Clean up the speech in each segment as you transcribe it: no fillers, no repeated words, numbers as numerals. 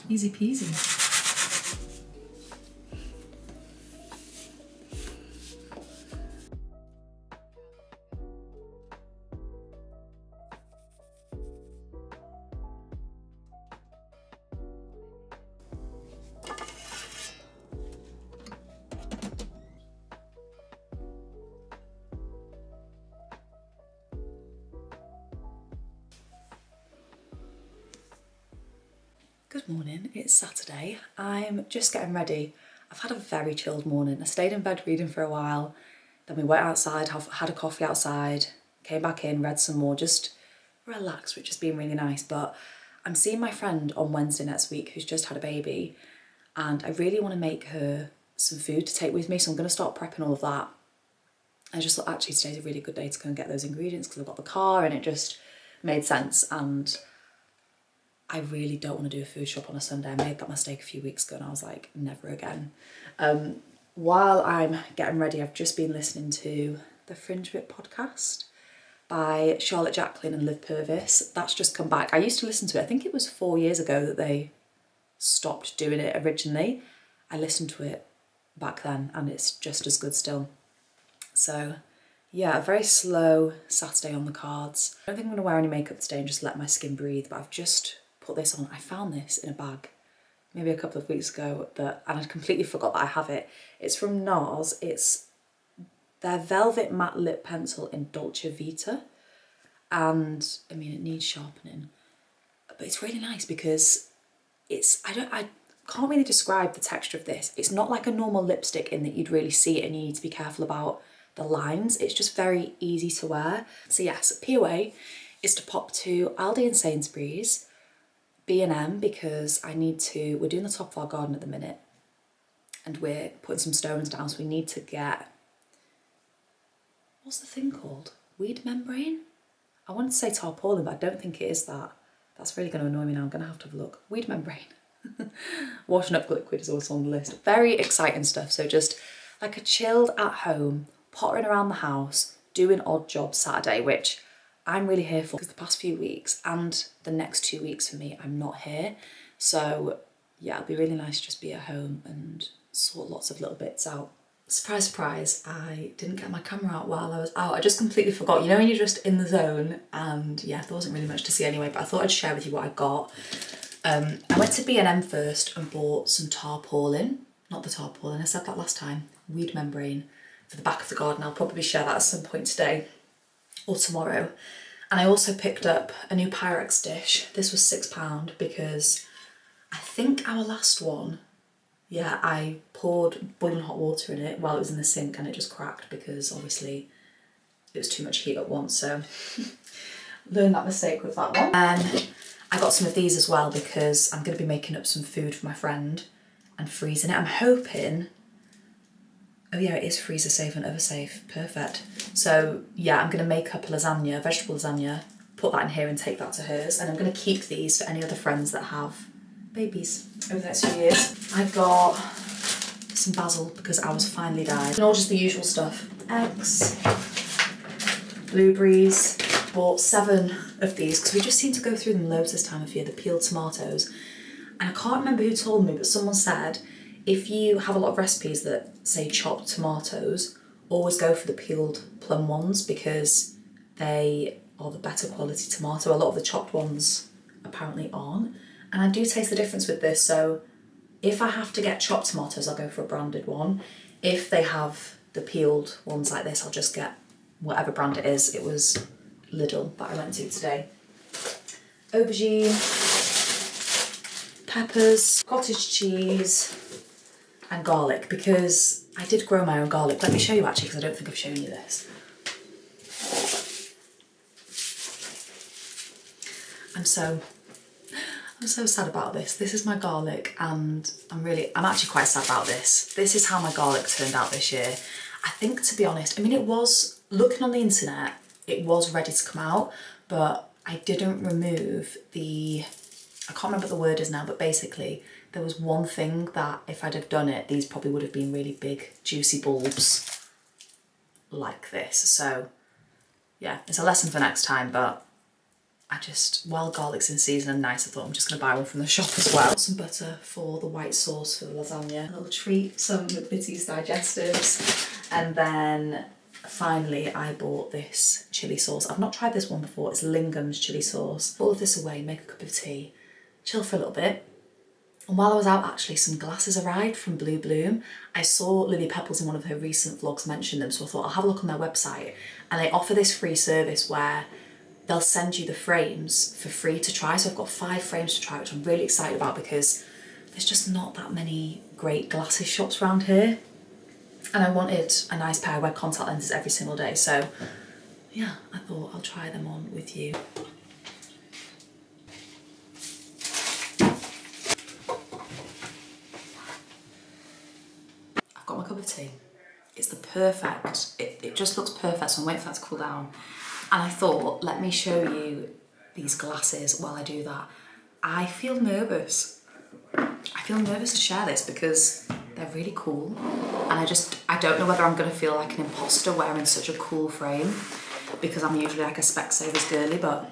Easy peasy. Good morning, it's Saturday. I'm just getting ready. I've had a very chilled morning. I stayed in bed reading for a while, then we went outside, had a coffee outside, came back in, read some more, just relaxed, which has been really nice. But I'm seeing my friend on Wednesday next week who's just had a baby, and I really want to make her some food to take with me, so I'm going to start prepping all of that. I just thought actually today's a really good day to go and get those ingredients because I've got the car and it just made sense. And I really don't want to do a food shop on a Sunday. I made that mistake a few weeks ago and I was like, never again. While I'm getting ready, I've just been listening to the Fringe Bit podcast by Charlotte Jacqueline and Liv Purvis. That's just come back. I used to listen to it. I think it was 4 years ago that they stopped doing it originally. I listened to it back then and it's just as good still. So yeah, a very slow Saturday on the cards. I don't think I'm going to wear any makeup today and just let my skin breathe, but I've just put this on. I found this in a bag maybe a couple of weeks ago and I'd completely forgot that I have it. It's from NARS. It's their Velvet Matte Lip Pencil in Dolce Vita. And I mean, it needs sharpening, but it's really nice because I can't really describe the texture of this. It's not like a normal lipstick in that you'd really see it and you need to be careful about the lines. It's just very easy to wear. So yes, POA is to pop to Aldi and Sainsbury's, B&M, because we're doing the top of our garden at the minute and we're putting some stones down, so we need to get, what's the thing called? Weed membrane? I wanted to say tarpaulin, but I don't think it is that. That's really going to annoy me now. I'm going to have to have a look. Weed membrane. Washing up liquid is also on the list. Very exciting stuff. So just like a chilled at home, pottering around the house, doing odd jobs Saturday, which I'm really here for because the past few weeks and the next 2 weeks for me, I'm not here. So yeah, it'll be really nice to just be at home and sort lots of little bits out. Surprise, surprise, I didn't get my camera out while I was out. I just completely forgot. You know when you're just in the zone and yeah, there wasn't really much to see anyway, but I thought I'd share with you what I got. I went to B&M first and bought some tarpaulin. Not the tarpaulin, I said that last time. Weed membrane for the back of the garden. I'll probably share that at some point today or tomorrow. And I also picked up a new Pyrex dish. This was £6 because I think our last one, yeah, I poured boiling hot water in it while it was in the sink and it just cracked because obviously it was too much heat at once. So learned that mistake with that one. And I got some of these as well because I'm going to be making up some food for my friend and freezing it. I'm hoping, oh yeah, it is freezer safe and oven safe, perfect. So yeah, I'm gonna make up a lasagna, vegetable lasagna, put that in here and take that to hers. And I'm gonna keep these for any other friends that have babies over the next few years. I got some basil because ours finally died. And all just the usual stuff. Eggs, blueberries, bought 7 of these because we just seem to go through them loads this time of year, the peeled tomatoes. And I can't remember who told me, but someone said, if you have a lot of recipes that say chopped tomatoes, always go for the peeled plum ones because they are the better quality tomato. A lot of the chopped ones apparently aren't. And I do taste the difference with this. So if I have to get chopped tomatoes, I'll go for a branded one. If they have the peeled ones like this, I'll just get whatever brand it is. It was Lidl that I went to today. Aubergine, peppers, cottage cheese, and garlic because I did grow my own garlic. Let me show you actually because I don't think I've shown you this. I'm so sad about this. This is my garlic and I'm actually quite sad about this. This is how my garlic turned out this year. I think, to be honest, I mean, it was, looking on the internet, it was ready to come out, but I didn't remove the, I can't remember what the word is now, but basically there was one thing that if I'd have done it, these probably would have been really big, juicy bulbs like this. So yeah, it's a lesson for next time, but while garlic's in season and nice, I thought I'm just gonna buy one from the shop as well. Some butter for the white sauce for the lasagna, a little treat, some McVitie's digestives, and then finally I bought this chilli sauce. I've not tried this one before, it's Lingham's chilli sauce. Put all of this away, make a cup of tea, chill for a little bit. And while I was out, actually, some glasses arrived from Blue Bloom. I saw Lily Pebbles in one of her recent vlogs mention them, so I thought I'll have a look on their website. And they offer this free service where they'll send you the frames for free to try. So I've got 5 frames to try, which I'm really excited about because there's just not that many great glasses shops around here. And I wanted a nice pair. I wear contact lenses every single day. So yeah, I thought I'll try them on with you. I've got my cup of tea. It's the perfect, it just looks perfect, so I'm waiting for that to cool down. And I thought, let me show you these glasses while I do that. I feel nervous. I feel nervous to share this because they're really cool. And I don't know whether I'm gonna feel like an imposter wearing such a cool frame because I'm usually like a Specsavers girly, but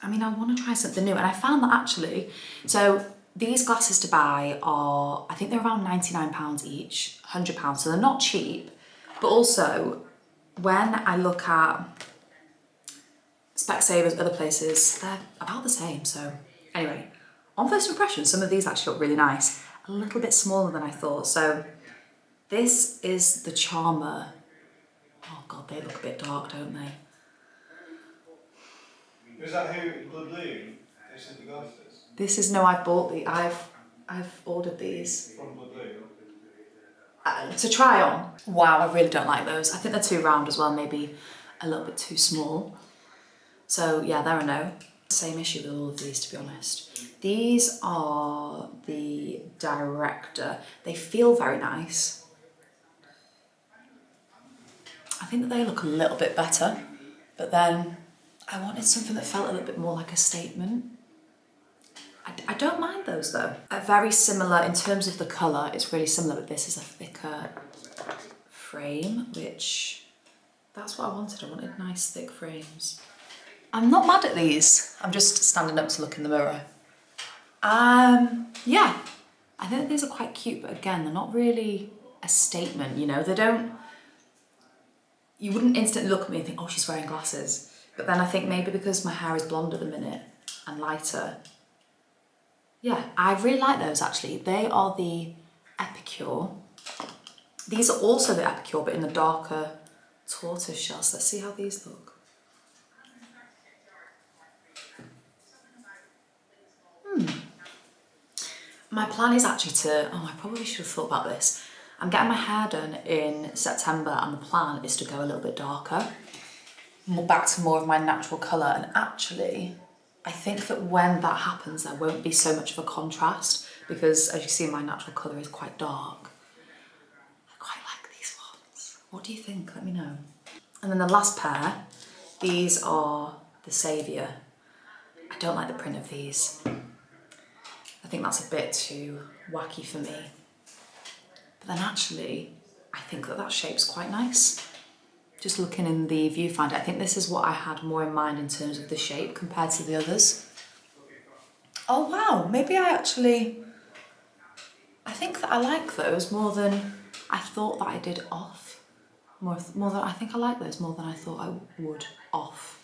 I mean, I wanna try something new. And I found that actually, so these glasses to buy are, I think they're around £99 each, £100, so they're not cheap, but also when I look at Specsavers, other places, they're about the same. So anyway, on first impression, some of these actually look really nice. A little bit smaller than I thought. So this is the Charmer. Oh God, they look a bit dark, don't they? Is that who, Blue Bloom, they sent the glasses? This is, no, I've bought the, I've ordered these. From Blue Bloom? To try on. Wow, I really don't like those. I think they're too round as well, maybe a little bit too small. So yeah, they're a no. Same issue with all of these, to be honest. These are the Director. They feel very nice. I think that they look a little bit better, but then I wanted something that felt a little bit more like a statement. I don't mind those though. Very similar in terms of the colour, it's really similar, but this is a thicker frame, which, that's what I wanted. I wanted nice thick frames. I'm not mad at these. I'm just standing up to look in the mirror. Yeah, I think these are quite cute, but again, they're not really a statement, you know? They don't, you wouldn't instantly look at me and think, oh, she's wearing glasses. But then I think maybe because my hair is blonde at the minute and lighter, yeah, I really like those actually. They are the Epicure. These are also the Epicure, but in the darker tortoise shells. Let's see how these look. My plan is actually to, oh, I probably should have thought about this. I'm getting my hair done in September and the plan is to go a little bit darker, back to more of my natural colour. And actually, I think that when that happens, there won't be so much of a contrast because as you see, my natural colour is quite dark. I quite like these ones. What do you think? Let me know. And then the last pair, these are the Saviour. I don't like the print of these. I think that's a bit too wacky for me. But then actually, I think that that shape's quite nice. Just looking in the viewfinder, I think this is what I had more in mind in terms of the shape compared to the others. Oh wow, maybe I think that I like those more than I thought that I did off. More than, I think I like those more than I thought I would off.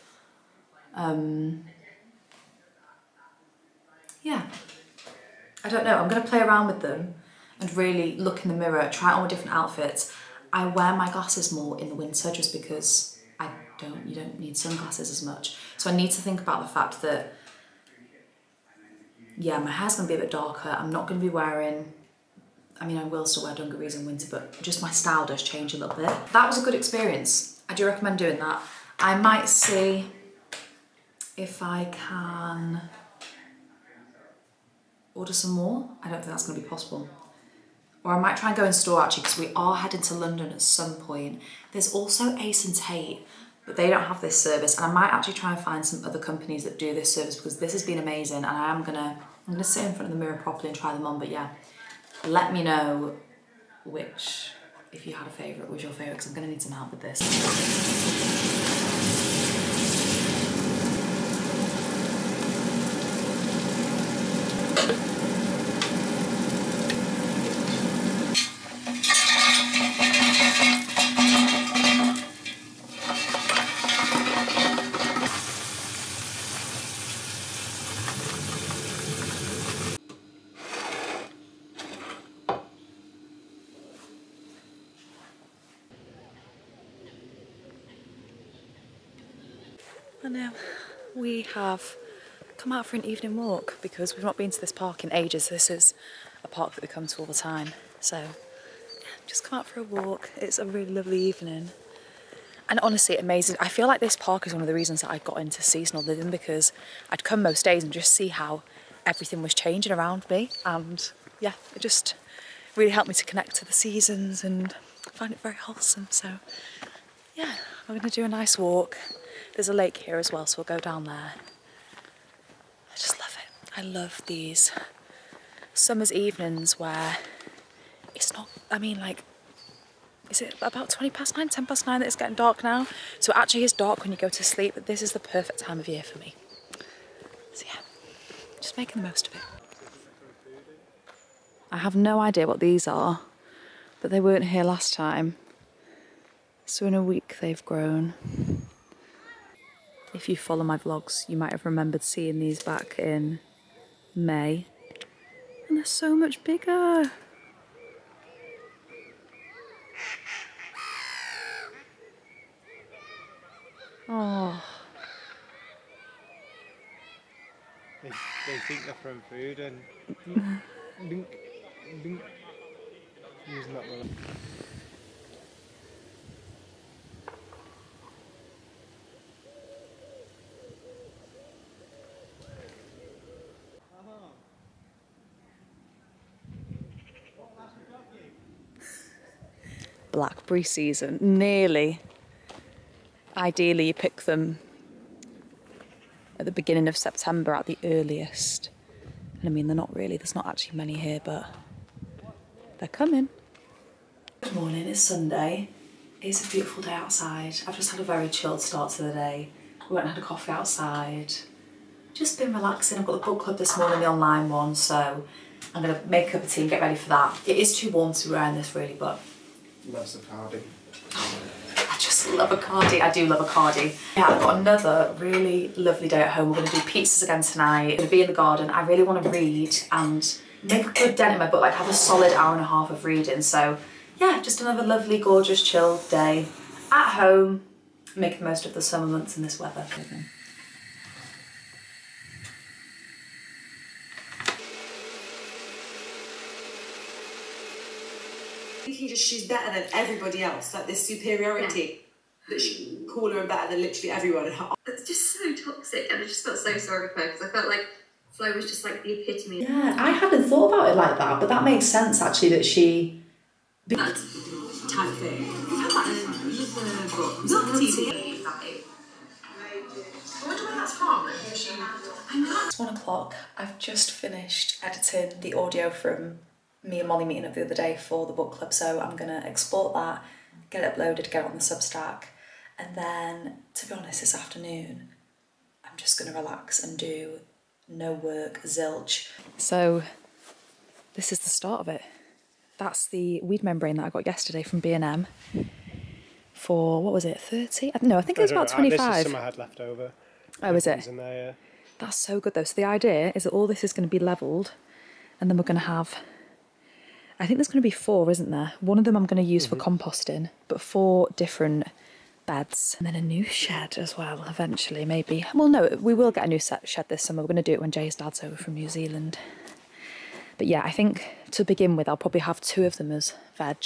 Yeah, I don't know, I'm gonna play around with them and really look in the mirror, try it on with different outfits. I wear my glasses more in the winter just because you don't need sunglasses as much. So I need to think about the fact that, yeah, my hair's gonna be a bit darker. I'm not gonna be wearing, I mean, I will still wear dungarees in winter, but just my style does change a little bit. That was a good experience. I do recommend doing that. I might see if I can order some more. I don't think that's gonna be possible. Or I might try and go in store actually, because we are heading to London at some point. There's also Ace and Tate, but they don't have this service. And I might actually try and find some other companies that do this service because this has been amazing. And I'm gonna sit in front of the mirror properly and try them on. But yeah, let me know which, if you had a favourite, was your favourite, because I'm gonna need some help with this. I know. We have come out for an evening walk because we've not been to this park in ages. This is a park that we come to all the time. So, yeah, just come out for a walk. It's a really lovely evening. And honestly, amazing. I feel like this park is one of the reasons that I got into seasonal living, because I'd come most days and just see how everything was changing around me. And yeah, it just really helped me to connect to the seasons and find it very wholesome. So yeah, we're going to do a nice walk. There's a lake here as well, so we'll go down there. I just love it. I love these summer's evenings where it's not, I mean, like, is it about 20 past 9, 10 past 9 that it's getting dark now? So it actually is dark when you go to sleep, but this is the perfect time of year for me. So yeah, just making the most of it. I have no idea what these are, but they weren't here last time. So in a week they've grown. If you follow my vlogs, you might have remembered seeing these back in May. And they're so much bigger. Oh. They think they're from food and dink, dink, using that one. Blackberry season, nearly. Ideally you pick them at the beginning of September at the earliest. And I mean, they're not really, there's not actually many here, but they're coming. Good morning, it's Sunday. It's a beautiful day outside. I've just had a very chilled start to the day. We went and had a coffee outside. Just been relaxing. I've got the book club this morning, the online one, so I'm gonna make a cup of tea and get ready for that. It is too warm to be wearing this really, but Loves the cardi. I just love a cardi. I do love a cardi. Yeah, I've got another really lovely day at home. We're going to do pizzas again tonight. I'm going to be in the garden. I really want to read and make a good dent in my book, like have a solid hour and a half of reading. So yeah, just another lovely, gorgeous, chilled day at home, making the most of the summer months in this weather. She's better than everybody else, like this superiority that she's cooler and better than literally everyone. It's just so toxic, and I just felt so sorry for her because I felt like Flo was just like the epitome. Yeah, I hadn't thought about it like that, but that makes sense actually that she... That type thing. We've had that in another book. Not TV. I wonder where that's from. It's 1 o'clock. I've just finished editing the audio from me and Molly meeting up the other day for the book club, so I'm gonna export that, get it uploaded, get it on the Substack, and then, to be honest, this afternoon I'm just gonna relax and do no work, zilch. So this is the start of it. That's the weed membrane that I got yesterday from B&M for, what was it, 30? No, I think it was about 25. This is some I had left over. Oh, is it? In there, yeah. That's so good though. So the idea is that all this is going to be levelled, and then we're going to have, I think there's going to be 4, isn't there? One of them I'm going to use for composting, but 4 different beds. And then a new shed as well, eventually, maybe. Well, no, we will get a new shed this summer. We're going to do it when Jay's dad's over from New Zealand. But yeah, I think to begin with, I'll probably have 2 of them as veg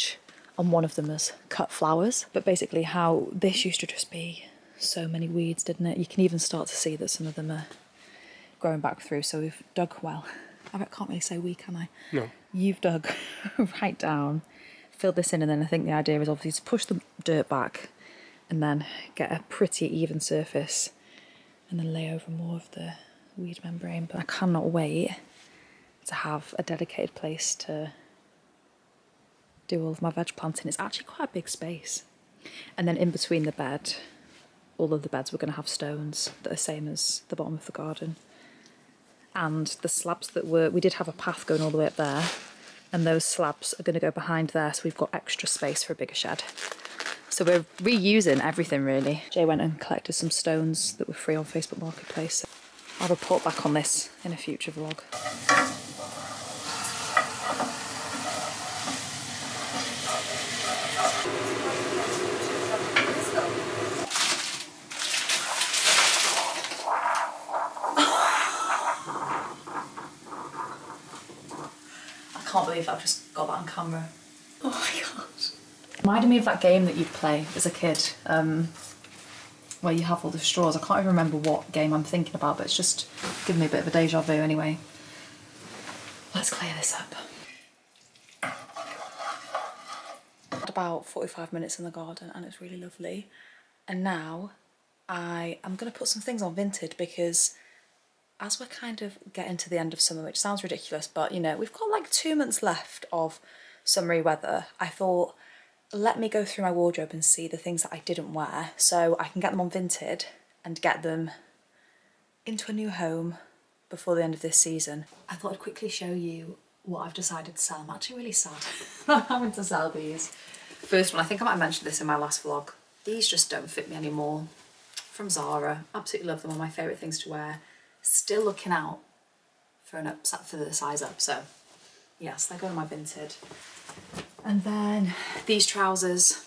and 1 of them as cut flowers. But basically how this used to just be so many weeds, didn't it? You can even start to see that some of them are growing back through. So we've dug well. I can't really say we, can I? No. You've dug right down, filled this in, and then I think the idea is obviously to push the dirt back and then get a pretty even surface and then lay over more of the weed membrane. But I cannot wait to have a dedicated place to do all of my veg planting. It's actually quite a big space. And then in between the bed, all of the beds, we're going to have stones that are same as the bottom of the garden. And the slabs that we did have a path going all the way up there, and those slabs are going to go behind there, so we've got extra space for a bigger shed. So we're reusing everything really. Jay went and collected some stones that were free on Facebook Marketplace. So I'll report back on this in a future vlog. can't believe I've just got that on camera. Oh my god. Reminded me of that game that you'd play as a kid, where you have all the straws. I can't even remember what game I'm thinking about, but it's just giving me a bit of a deja vu anyway. Let's clear this up. Had about 45 minutes in the garden and it's really lovely. And now I am going to put some things on Vinted because as we're kind of getting to the end of summer, which sounds ridiculous, but you know, we've got like 2 months left of summery weather. I thought, let me go through my wardrobe and see the things that I didn't wear so I can get them on Vinted and get them into a new home before the end of this season. I thought I'd quickly show you what I've decided to sell. I'm actually really sad not having to sell these. First one, I think I might have mentioned this in my last vlog. These just don't fit me anymore. From Zara, absolutely love them, one of my favourite things to wear. Still looking out for the size up, so yes, they go to my Vinted. And then these trousers,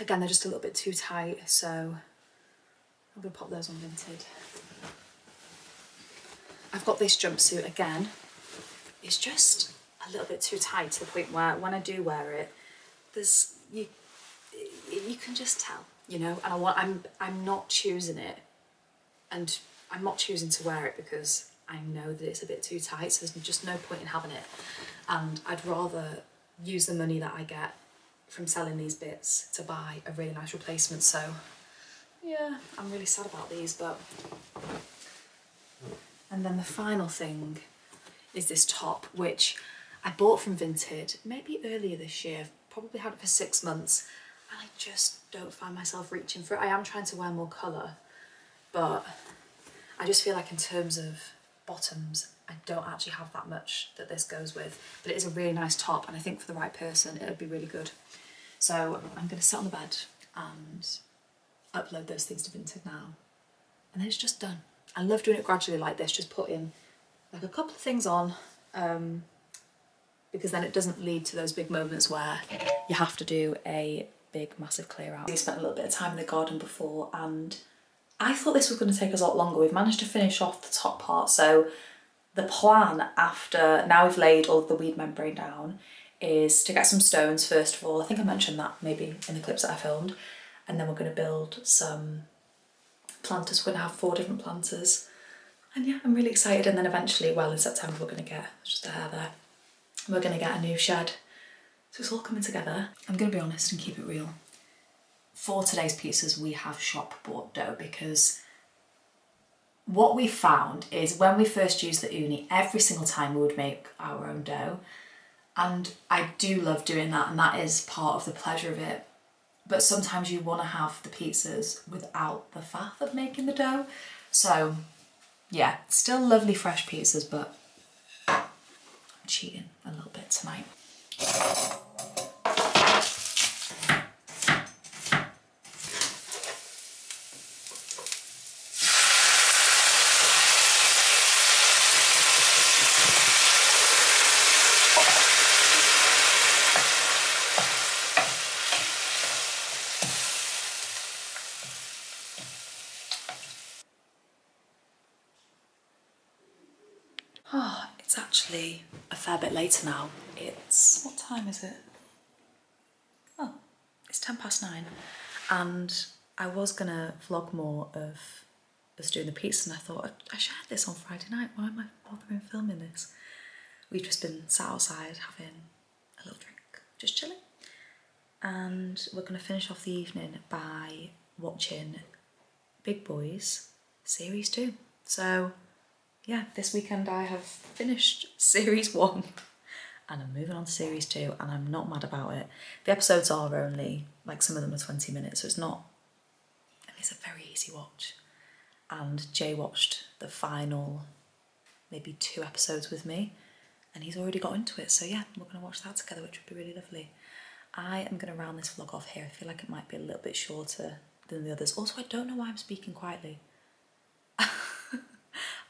again, they're just a little bit too tight, so I'm gonna pop those on Vinted. I've got this jumpsuit again. It's just a little bit too tight to the point where when I do wear it, you can just tell, you know, and I'm not choosing it, and I'm not choosing to wear it because I know that it's a bit too tight, so there's just no point in having it. And I'd rather use the money that I get from selling these bits to buy a really nice replacement. So yeah, I'm really sad about these, but. And then the final thing is this top, which I bought from Vinted maybe earlier this year. I've probably had it for 6 months and I just don't find myself reaching for it. I am trying to wear more colour, but I just feel like in terms of bottoms, I don't actually have that much that this goes with, but it is a really nice top and I think for the right person it would be really good. So I'm going to sit on the bed and upload those things to Vinted now, and then it's just done. I love doing it gradually like this, just putting like a couple of things on, because then it doesn't lead to those big moments where you have to do a big massive clear out. We spent a little bit of time in the garden before and I thought this was going to take us a lot longer. We've managed to finish off the top part, so the plan after, now we've laid all of the weed membrane down, is to get some stones first of all. I think I mentioned that maybe in the clips that I filmed, and then we're going to build some planters. We're going to have 4 different planters, and yeah, I'm really excited. And then eventually, well, in September we're going to get, just a hair there, we're going to get a new shed. So it's all coming together. I'm going to be honest and keep it real. For today's pizzas we have shop bought dough, because what we found is when we first used the uni, every single time we would make our own dough, and I do love doing that and that is part of the pleasure of it, but sometimes you want to have the pizzas without the faff of making the dough. So yeah, still lovely fresh pizzas, but I'm cheating a little bit tonight. Oh, it's actually a fair bit later now. It's, what time is it? Oh, it's 9:10, and I was gonna vlog more of us doing the pizza, and I thought I shared this on Friday night. Why am I bothering filming this? We've just been sat outside having a little drink, just chilling, and we're gonna finish off the evening by watching Big Boys Series 2. So yeah, this weekend I have finished Series 1 and I'm moving on to Series 2, and I'm not mad about it. The episodes are only, like some of them are 20 minutes, so it's not, I mean, it's a very easy watch. And Jay watched the final maybe 2 episodes with me and he's already got into it, so yeah, we're going to watch that together, which would be really lovely. I am going to round this vlog off here. I feel like it might be a little bit shorter than the others. Also, I don't know why I'm speaking quietly.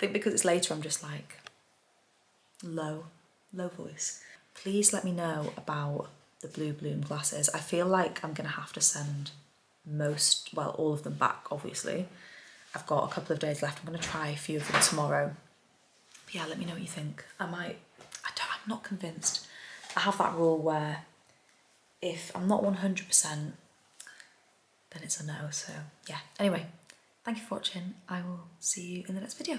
I think because it's later I'm just like low voice. Please let me know about the Blue Bloom glasses. I feel like I'm gonna have to send all of them back, obviously. I've got a couple of days left. I'm gonna try a few of them tomorrow. But yeah, let me know what you think. I'm not convinced. I have that rule where if I'm not 100%, then it's a no. So yeah, anyway, thank you for watching. I will see you in the next video.